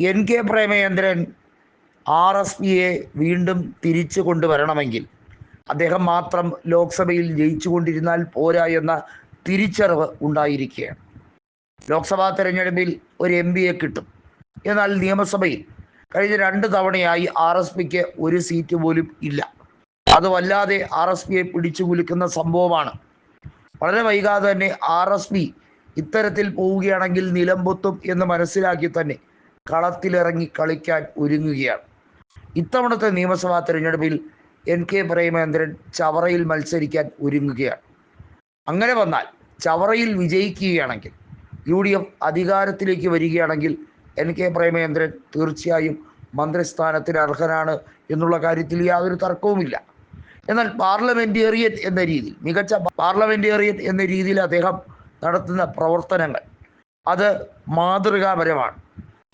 NK Premachandran RSPയെ വീണ്ടും തിരിച്ചു കൊണ്ടുവരണമെങ്കിൽ അദ്ദേഹം മാത്രം ലോക്സഭയിൽ ജയിച്ചുകൊണ്ടിരുന്നാൽ പോരാ എന്ന തിരിച്ചറിവ് ഉണ്ടായിരിക്കുകയാണ്. ലോക്സഭാ തെരഞ്ഞെടുപ്പിൽ ഒരു MPയെ കിട്ടും. എന്നാൽ നിയമസഭയിൽ കഴിഞ്ഞ 2 തവണയായി RSPക്ക് ഒരു സീറ്റ് പോലും ഇല്ല. അത് വല്ലാതെ RSPയെ പിടിച്ചു കുലുക്കുന്ന സംഭവമാണ്. വളരെ വൈകാതെ തന്നെ RSP ഇത്തരത്തിൽ പോവുകയാണെങ്കിൽ നിലംപൊത്തും എന്ന് മനസ്സിലാക്കി തന്നെ കളത്തിലിറങ്ങി കളിക്കാൻ ഒരുങ്ങുകയാണ്. ഇത്തവണത്തെ നിയമസഭാ തെരഞ്ഞെടുപ്പിൽ NK പ്രേമചന്ദ്രൻ ചവറയിൽ മത്സരിക്കാൻ ഒരുങ്ങുകയാണ്. അങ്ങനെ വന്നാൽ ചവറയിൽ വിജയിക്കുകയാണെങ്കിൽ UDF അധികാരത്തിലേക്ക് വരികയാണെങ്കിൽ NK പ്രേമചന്ദ്രൻ തീർച്ചയായും മന്ത്രിസ്ഥാനത്തിന് അർഹനാണ് എന്നുള്ള കാര്യത്തിൽ യാതൊരു തർക്കവുമില്ല. എന്നാൽ പാർലമെന്റേറിയൻ എന്ന രീതിയിൽ, മികച്ച പാർലമെന്റേറിയൻ എന്ന രീതിയിൽ അദ്ദേഹം നടത്തുന്ന പ്രവർത്തനങ്ങൾ അത് മാതൃകാപരമാണ്.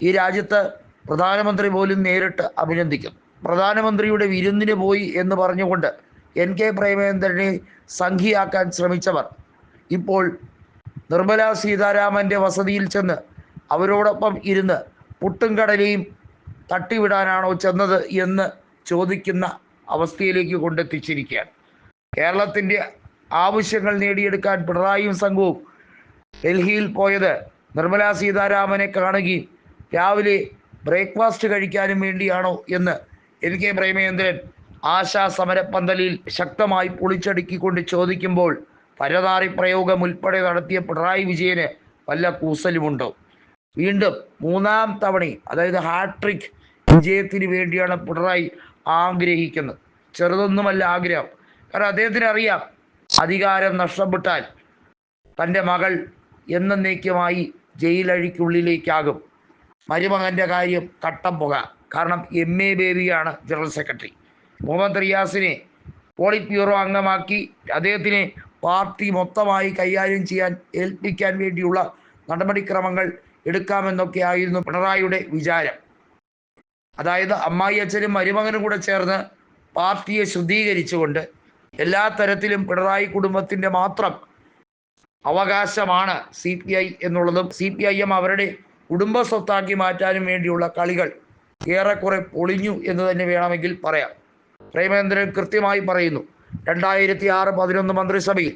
ഈ രാജ്യത്ത് പ്രധാനമന്ത്രി പോലും നേരിട്ട് അഭിനന്ദിക്കുന്നു. പ്രധാനമന്ത്രിയുടെ വിരുന്നിന് പോയി എന്ന് പറഞ്ഞുകൊണ്ട് NK പ്രേമചന്ദ്രനെ സംഘിയാക്കാൻ ശ്രമിച്ചവർ ഇപ്പോൾ നിർമ്മല സീതാരാമൻ്റെ വസതിയിൽ ചെന്ന് അവരോടൊപ്പം ഇരുന്ന് പുട്ടും കടലയും തട്ടിവിടാനാണോ ചെന്നത് എന്ന് ചോദിക്കുന്ന അവസ്ഥയിലേക്ക് കൊണ്ടെത്തിച്ചിരിക്കുകയാണ്. കേരളത്തിൻ്റെ ആവശ്യങ്ങൾ നേടിയെടുക്കാൻ പിണറായിയും സംഘവും ഡൽഹിയിൽ പോയത് നിർമ്മല സീതാരാമനെ കാണുകയും രാവിലെ ബ്രേക്ക്ഫാസ്റ്റ് കഴിക്കാനും വേണ്ടിയാണോ എന്ന് NK പ്രേമചന്ദ്രൻ ആശാ സമരപ്പന്തലിൽ ശക്തമായി പൊളിച്ചടുക്കിക്കൊണ്ട് ചോദിക്കുമ്പോൾ പരനാറി പ്രയോഗം ഉൾപ്പെടെ നടത്തിയ പിണറായി വിജയന് വല്ല കൂസലുമുണ്ടോ? വീണ്ടും 3ാം തവണയും, അതായത് ഹാട്രിക് വിജയത്തിന് വേണ്ടിയാണ് പിണറായി ആഗ്രഹിക്കുന്നത്. ചെറുതൊന്നുമല്ല ആഗ്രഹം. കാരണം അദ്ദേഹത്തിന് അറിയാം, അധികാരം നഷ്ടപ്പെട്ടാൽ തൻ്റെ മകൾ എന്നേക്കുമായി ജയിലഴിക്കുള്ളിലേക്കാകും. മരുമകൻ്റെ കാര്യം കട്ടം പുക. കാരണം MA ബേബിയാണ് ജനറൽ സെക്രട്ടറി. മുഹമ്മദ് റിയാസിനെ പോളിറ്റ് ബ്യൂറോ അംഗമാക്കി അദ്ദേഹത്തിനെ പാർട്ടി മൊത്തമായി കൈകാര്യം ചെയ്യാൻ ഏൽപ്പിക്കാൻ വേണ്ടിയുള്ള നടപടിക്രമങ്ങൾ എടുക്കാമെന്നൊക്കെ ആയിരുന്നു പിണറായിയുടെ വിചാരം. അതായത് അമ്മായി അച്ഛനും മരുമകനും കൂടെ ചേർന്ന് പാർട്ടിയെ ശുദ്ധീകരിച്ചുകൊണ്ട് എല്ലാ തരത്തിലും പിണറായി കുടുംബത്തിൻ്റെ മാത്രം അവകാശമാണ് CPI എന്നുള്ളതും CPIM അവരുടെ കുടുംബ സ്വത്താക്കി മാറ്റാനും വേണ്ടിയുള്ള കളികൾ ഏറെക്കുറെ പൊളിഞ്ഞു എന്ന് തന്നെ വേണമെങ്കിൽ പറയാം. പ്രേമചന്ദ്രൻ കൃത്യമായി പറയുന്നു, 2006-11 മന്ത്രിസഭയിൽ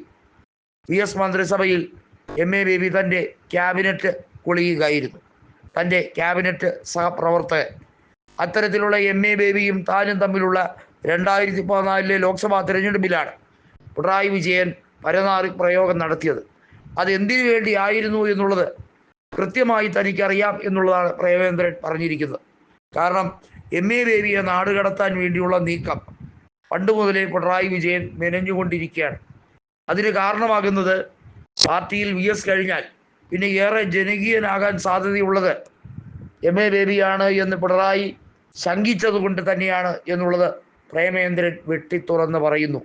PS മന്ത്രിസഭയിൽ MA ബേബി തൻ്റെ ക്യാബിനറ്റ് കൊളിയുകയായിരുന്നു, തൻ്റെ ക്യാബിനറ്റ് സഹപ്രവർത്തകൻ. അത്തരത്തിലുള്ള MA ബേബിയും താനും തമ്മിലുള്ള 2014 ലോക്സഭാ തിരഞ്ഞെടുപ്പിലാണ് പിണറായി വിജയൻ പരനാറി പ്രയോഗം നടത്തിയത്. അതെന്തിനു വേണ്ടിയായിരുന്നു എന്നുള്ളത് കൃത്യമായി തനിക്കറിയാം എന്നുള്ളതാണ് പ്രേമചന്ദ്രൻ പറഞ്ഞിരിക്കുന്നത്. കാരണം MA ബേബിയെ നാടുകടത്താൻ വേണ്ടിയുള്ള നീക്കം പണ്ട് മുതലേ പിണറായി വിജയൻ മെനഞ്ഞുകൊണ്ടിരിക്കുകയാണ്. അതിന് കാരണമാകുന്നത് പാർട്ടിയിൽ VS കഴിഞ്ഞാൽ പിന്നെ ഏറെ ജനകീയനാകാൻ സാധ്യതയുള്ളത് MA ബേബിയാണ് എന്ന് പിണറായി ശങ്കിച്ചത് കൊണ്ട് തന്നെയാണ് എന്നുള്ളത് പ്രേമചന്ദ്രൻ വെട്ടിത്തുറന്ന് പറയുന്നു.